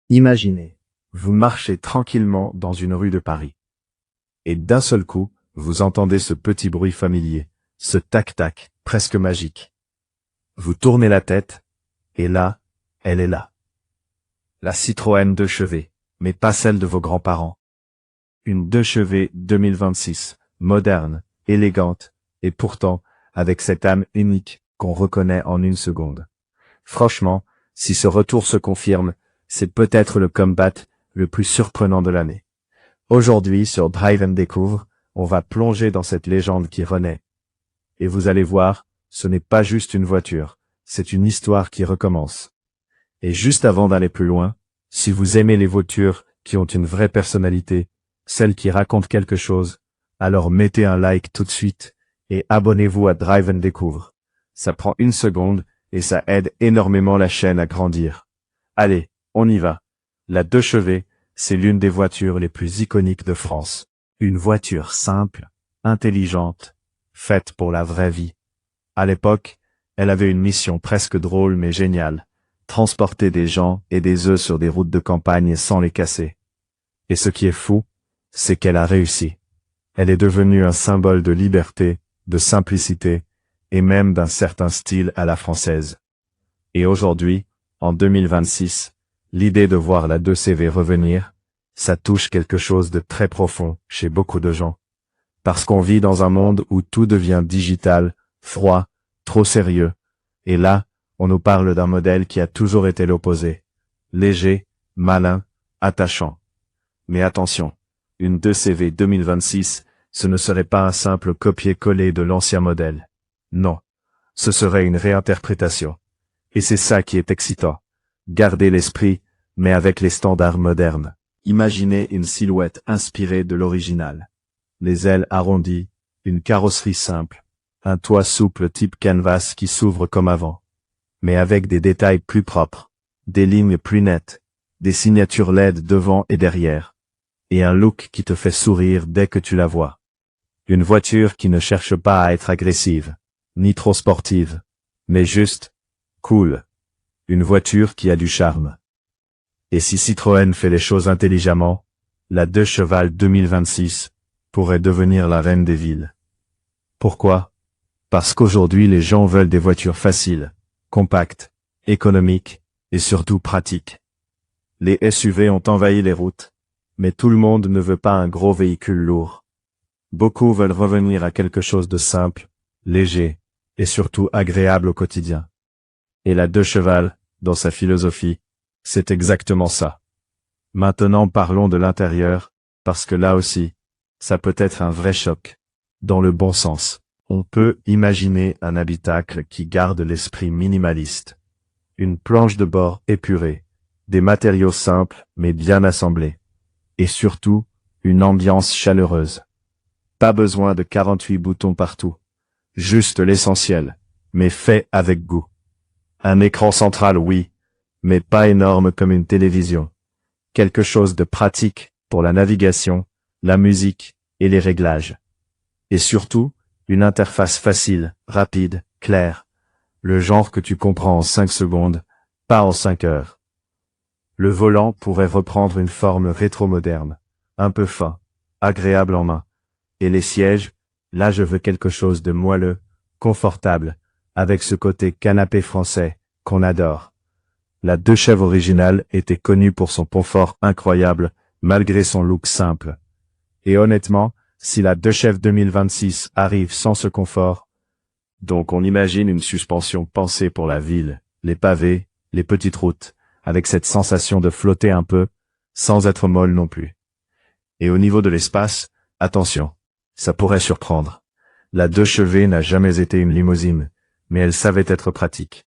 Imaginez, vous marchez tranquillement dans une rue de Paris. Et d'un seul coup, vous entendez ce petit bruit familier, ce tac-tac, presque magique. Vous tournez la tête, et là, elle est là. La Citroën 2 chevet, mais pas celle de vos grands-parents. Une 2 chevet 2026, moderne, élégante, et pourtant, avec cette âme unique qu'on reconnaît en une seconde. Franchement, si ce retour se confirme, c'est peut-être le comeback le plus surprenant de l'année. Aujourd'hui, sur Drive and Découvre, on va plonger dans cette légende qui renaît. Et vous allez voir, ce n'est pas juste une voiture, c'est une histoire qui recommence. Et juste avant d'aller plus loin, si vous aimez les voitures qui ont une vraie personnalité, celles qui racontent quelque chose, alors mettez un like tout de suite et abonnez-vous à Drive and Découvre. Ça prend une seconde et ça aide énormément la chaîne à grandir. Allez, on y va. La 2 chevet, c'est l'une des voitures les plus iconiques de France. Une voiture simple, intelligente, faite pour la vraie vie. À l'époque, elle avait une mission presque drôle mais géniale. Transporter des gens et des œufs sur des routes de campagne sans les casser. Et ce qui est fou, c'est qu'elle a réussi. Elle est devenue un symbole de liberté, de simplicité, et même d'un certain style à la française. Et aujourd'hui, en 2026, l'idée de voir la 2CV revenir, ça touche quelque chose de très profond chez beaucoup de gens. Parce qu'on vit dans un monde où tout devient digital, froid, trop sérieux. Et là, on nous parle d'un modèle qui a toujours été l'opposé. Léger, malin, attachant. Mais attention, une 2CV 2026, ce ne serait pas un simple copier-coller de l'ancien modèle. Non, ce serait une réinterprétation. Et c'est ça qui est excitant. Garder l'esprit, mais avec les standards modernes. Imaginez une silhouette inspirée de l'original. Les ailes arrondies, une carrosserie simple, un toit souple type canvas qui s'ouvre comme avant. Mais avec des détails plus propres, des lignes plus nettes, des signatures LED devant et derrière, et un look qui te fait sourire dès que tu la vois. Une voiture qui ne cherche pas à être agressive, ni trop sportive, mais juste cool. Une voiture qui a du charme. Et si Citroën fait les choses intelligemment, la 2 cheval 2026 pourrait devenir la reine des villes. Pourquoi? Parce qu'aujourd'hui les gens veulent des voitures faciles, compactes, économiques et surtout pratiques. Les SUV ont envahi les routes, mais tout le monde ne veut pas un gros véhicule lourd. Beaucoup veulent revenir à quelque chose de simple, léger et surtout agréable au quotidien. Et la 2 cheval, dans sa philosophie, c'est exactement ça. Maintenant parlons de l'intérieur, parce que là aussi, ça peut être un vrai choc, dans le bon sens. On peut imaginer un habitacle qui garde l'esprit minimaliste. Une planche de bord épurée, des matériaux simples mais bien assemblés. Et surtout, une ambiance chaleureuse. Pas besoin de 48 boutons partout. Juste l'essentiel, mais fait avec goût. Un écran central, oui, mais pas énorme comme une télévision. Quelque chose de pratique pour la navigation, la musique et les réglages. Et surtout, une interface facile, rapide, claire. Le genre que tu comprends en 5 secondes, pas en 5 heures. Le volant pourrait reprendre une forme rétro-moderne, un peu fin, agréable en main. Et les sièges, là je veux quelque chose de moelleux, confortable, avec ce côté canapé français, qu'on adore. La 2 chèvres originale était connue pour son confort incroyable, malgré son look simple. Et honnêtement, si la 2 chèvres 2026 arrive sans ce confort, donc on imagine une suspension pensée pour la ville, les pavés, les petites routes, avec cette sensation de flotter un peu, sans être molle non plus. Et au niveau de l'espace, attention, ça pourrait surprendre. La 2 chevaux n'a jamais été une limousine, mais elle savait être pratique.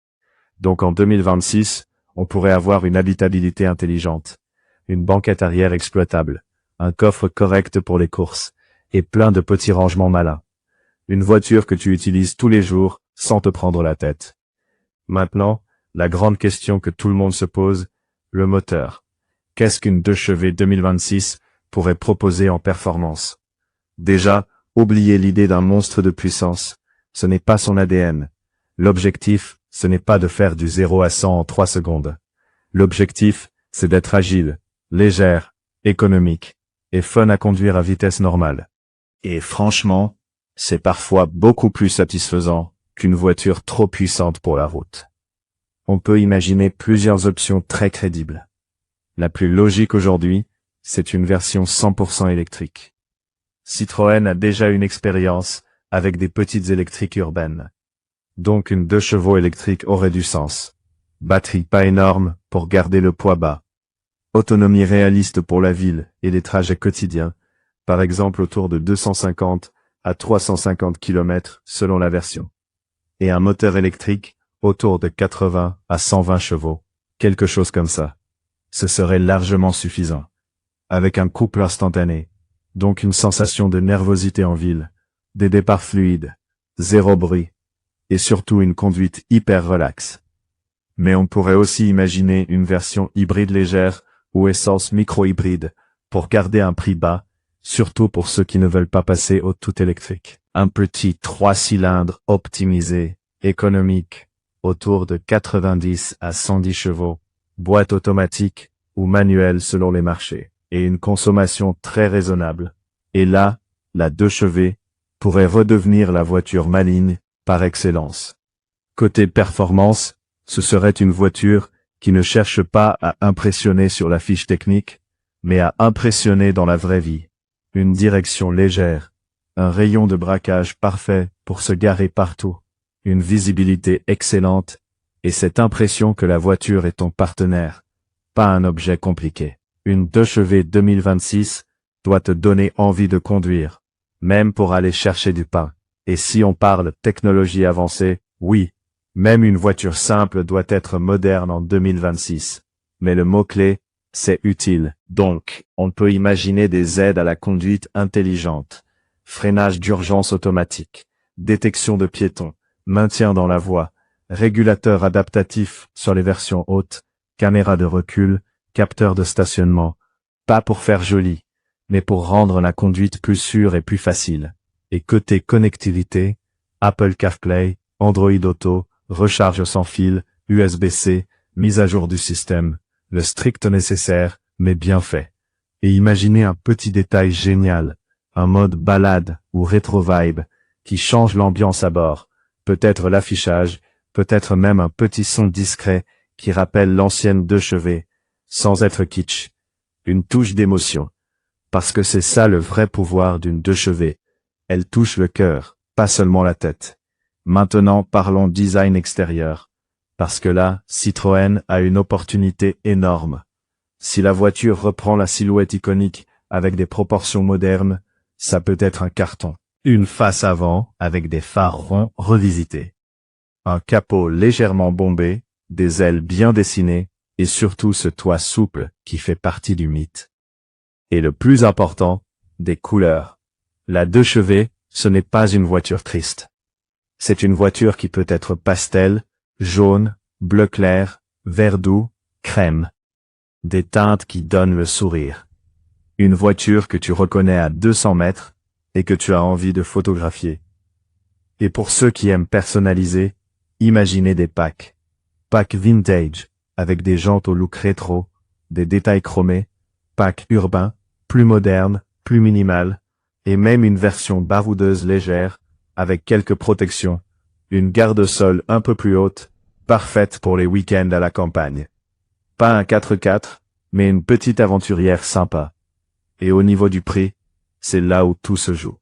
Donc en 2026, on pourrait avoir une habitabilité intelligente, une banquette arrière exploitable, un coffre correct pour les courses, et plein de petits rangements malins. Une voiture que tu utilises tous les jours, sans te prendre la tête. Maintenant, la grande question que tout le monde se pose, le moteur. Qu'est-ce qu'une 2 chevaux 2026 pourrait proposer en performance? Déjà, oubliez l'idée d'un monstre de puissance, ce n'est pas son ADN. L'objectif, ce n'est pas de faire du 0 à 100 en 3 secondes. L'objectif, c'est d'être agile, légère, économique, et fun à conduire à vitesse normale. Et franchement, c'est parfois beaucoup plus satisfaisant qu'une voiture trop puissante pour la route. On peut imaginer plusieurs options très crédibles. La plus logique aujourd'hui, c'est une version 100% électrique. Citroën a déjà une expérience avec des petites électriques urbaines. Donc une 2 chevaux électrique aurait du sens. Batterie pas énorme pour garder le poids bas. Autonomie réaliste pour la ville et les trajets quotidiens, par exemple autour de 250 à 350 km selon la version. Et un moteur électrique autour de 80 à 120 chevaux, quelque chose comme ça. Ce serait largement suffisant. Avec un couple instantané, donc une sensation de nervosité en ville, des départs fluides, zéro bruit, et surtout une conduite hyper relaxe. Mais on pourrait aussi imaginer une version hybride légère ou essence micro-hybride pour garder un prix bas, surtout pour ceux qui ne veulent pas passer au tout électrique. Un petit 3 cylindres optimisé, économique, autour de 90 à 110 chevaux, boîte automatique ou manuelle selon les marchés, et une consommation très raisonnable. Et là, la 2 chevaux pourrait redevenir la voiture maligne par excellence. Côté performance, ce serait une voiture qui ne cherche pas à impressionner sur la fiche technique, mais à impressionner dans la vraie vie. Une direction légère, un rayon de braquage parfait pour se garer partout, une visibilité excellente, et cette impression que la voiture est ton partenaire, pas un objet compliqué. Une 2 chevaux 2026 doit te donner envie de conduire, même pour aller chercher du pain. Et si on parle technologie avancée, oui, même une voiture simple doit être moderne en 2026. Mais le mot-clé, c'est utile. Donc, on peut imaginer des aides à la conduite intelligente, freinage d'urgence automatique, détection de piétons, maintien dans la voie, régulateur adaptatif sur les versions hautes, caméra de recul, capteur de stationnement, pas pour faire joli, mais pour rendre la conduite plus sûre et plus facile. Et côté connectivité, Apple CarPlay, Android Auto, recharge sans fil, USB-C, mise à jour du système, le strict nécessaire, mais bien fait. Et imaginez un petit détail génial, un mode balade ou rétro vibe, qui change l'ambiance à bord, peut-être l'affichage, peut-être même un petit son discret, qui rappelle l'ancienne 2 chevaux, sans être kitsch. Une touche d'émotion. Parce que c'est ça le vrai pouvoir d'une 2 chevaux. Elle touche le cœur, pas seulement la tête. Maintenant parlons design extérieur. Parce que là, Citroën a une opportunité énorme. Si la voiture reprend la silhouette iconique avec des proportions modernes, ça peut être un carton. Une face avant avec des phares ronds revisités. Un capot légèrement bombé, des ailes bien dessinées, et surtout ce toit souple qui fait partie du mythe. Et le plus important, des couleurs. La 2 chevaux, ce n'est pas une voiture triste. C'est une voiture qui peut être pastel, jaune, bleu clair, vert doux, crème. Des teintes qui donnent le sourire. Une voiture que tu reconnais à 200 mètres et que tu as envie de photographier. Et pour ceux qui aiment personnaliser, imaginez des packs. Packs vintage, avec des jantes au look rétro, des détails chromés, packs urbains, plus modernes, plus minimal, et même une version baroudeuse légère, avec quelques protections, une garde-sol un peu plus haute, parfaite pour les week-ends à la campagne. Pas un 4x4, mais une petite aventurière sympa. Et au niveau du prix, c'est là où tout se joue.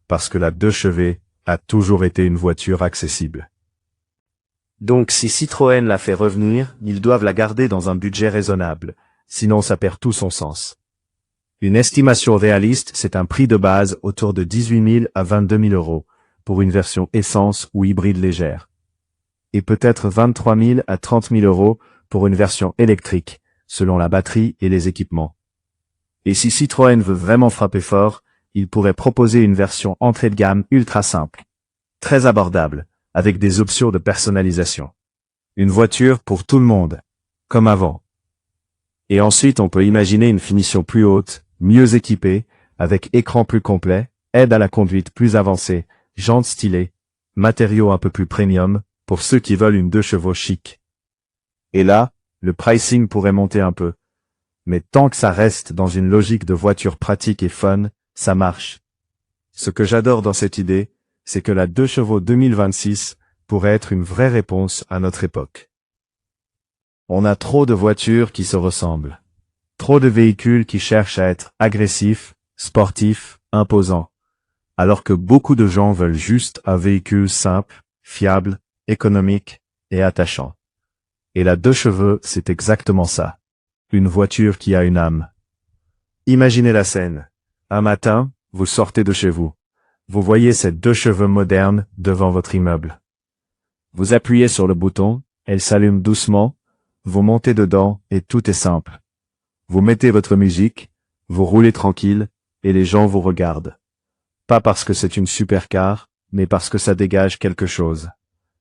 Parce que la 2 chevaux a toujours été une voiture accessible. Donc si Citroën la fait revenir, ils doivent la garder dans un budget raisonnable, sinon ça perd tout son sens. Une estimation réaliste, c'est un prix de base autour de 18 000 à 22 000 euros, pour une version essence ou hybride légère. Et peut-être 23 000 à 30 000 euros pour une version électrique, selon la batterie et les équipements. Et si Citroën veut vraiment frapper fort, il pourrait proposer une version entrée de gamme ultra simple, très abordable, avec des options de personnalisation. Une voiture pour tout le monde, comme avant. Et ensuite on peut imaginer une finition plus haute, mieux équipée, avec écran plus complet, aide à la conduite plus avancée, jantes stylées, matériaux un peu plus premium, pour ceux qui veulent une 2 chevaux chic. Et là, le pricing pourrait monter un peu, Mais tant que ça reste dans une logique de voiture pratique et fun, ça marche. Ce que j'adore dans cette idée, c'est que la 2 chevaux 2026 pourrait être une vraie réponse à notre époque. On a trop de voitures qui se ressemblent. Trop de véhicules qui cherchent à être agressifs, sportifs, imposants. Alors que beaucoup de gens veulent juste un véhicule simple, fiable, économique et attachant. Et la 2 chevaux, c'est exactement ça. Une voiture qui a une âme. Imaginez la scène. Un matin, vous sortez de chez vous. Vous voyez cette 2 chevaux moderne devant votre immeuble. Vous appuyez sur le bouton, elle s'allume doucement, vous montez dedans et tout est simple. Vous mettez votre musique, vous roulez tranquille et les gens vous regardent. Pas parce que c'est une supercar, mais parce que ça dégage quelque chose.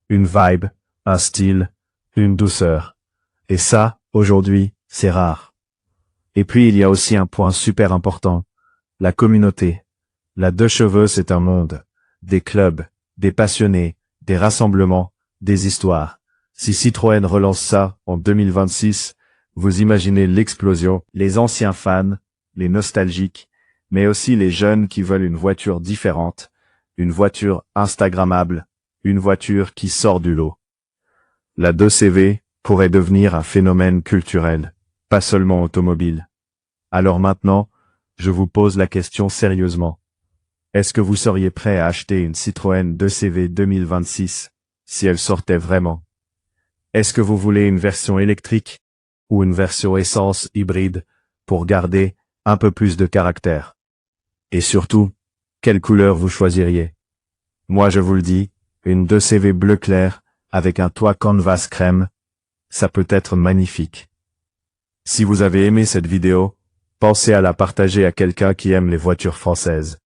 Une vibe, un style, une douceur. Et ça, aujourd'hui, c'est rare. Et puis il y a aussi un point super important. La communauté. La 2 chevaux, c'est un monde. Des clubs, des passionnés, des rassemblements, des histoires. Si Citroën relance ça en 2026, vous imaginez l'explosion, les anciens fans, les nostalgiques, mais aussi les jeunes qui veulent une voiture différente, une voiture instagrammable, une voiture qui sort du lot. La 2CV pourrait devenir un phénomène culturel, pas seulement automobile. Alors maintenant, je vous pose la question sérieusement. Est-ce que vous seriez prêt à acheter une Citroën 2CV 2026, si elle sortait vraiment? Est-ce que vous voulez une version électrique, ou une version essence hybride, pour garder un peu plus de caractère? Et surtout, quelle couleur vous choisiriez? Moi je vous le dis, une 2CV bleu clair, avec un toit canvas crème, ça peut être magnifique. Si vous avez aimé cette vidéo, pensez à la partager à quelqu'un qui aime les voitures françaises,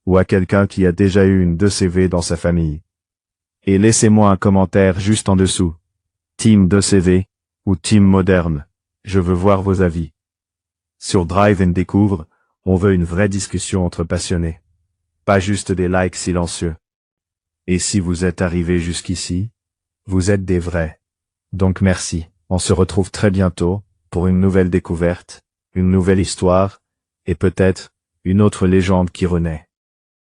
ou à quelqu'un qui a déjà eu une 2CV dans sa famille. Et laissez-moi un commentaire juste en dessous. Team 2CV, ou Team moderne, je veux voir vos avis. Sur Drive & Découvre, on veut une vraie discussion entre passionnés. Pas juste des likes silencieux. Et si vous êtes arrivés jusqu'ici, vous êtes des vrais. Donc merci. On se retrouve très bientôt pour une nouvelle découverte, une nouvelle histoire, et peut-être une autre légende qui renaît.